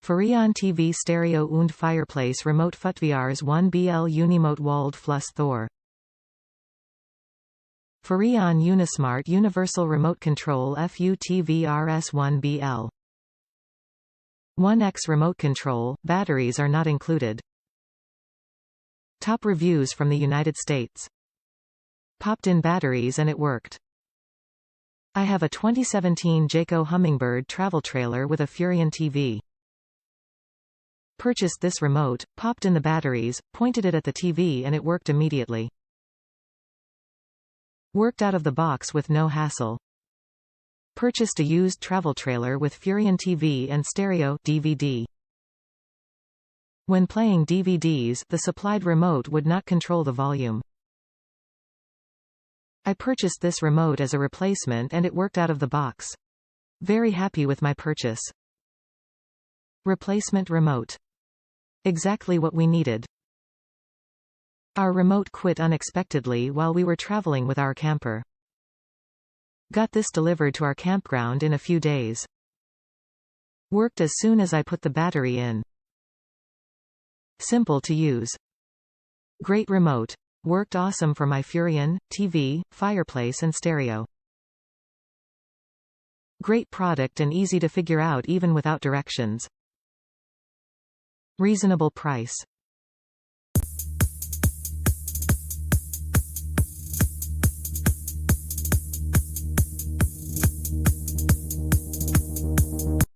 Furrion TV Stereo und Fireplace Remote FUTVRS1-BL Unimote Wald Fluss Thor. Furrion Unismart Universal Remote Control FUTVRS1-BL. 1x Remote Control, batteries are not included. Top reviews from the United States. Popped in batteries and it worked. I have a 2017 Jayco hummingbird travel trailer with a Furion TV. Purchased this remote, popped in the batteries, pointed it at the TV and it worked immediately. Worked out of the box with no hassle. Purchased a used travel trailer with Furion TV and Stereo DVD. When playing DVDs, the supplied remote would not control the volume. I purchased this remote as a replacement and it worked out of the box. Very happy with my purchase. Replacement remote. Exactly what we needed. Our remote quit unexpectedly while we were traveling with our camper. Got this delivered to our campground in a few days. Worked as soon as I put the battery in. Simple to use. Great remote. Worked awesome for my Furion TV, Fireplace and Stereo. Great product and easy to figure out even without directions. Reasonable price.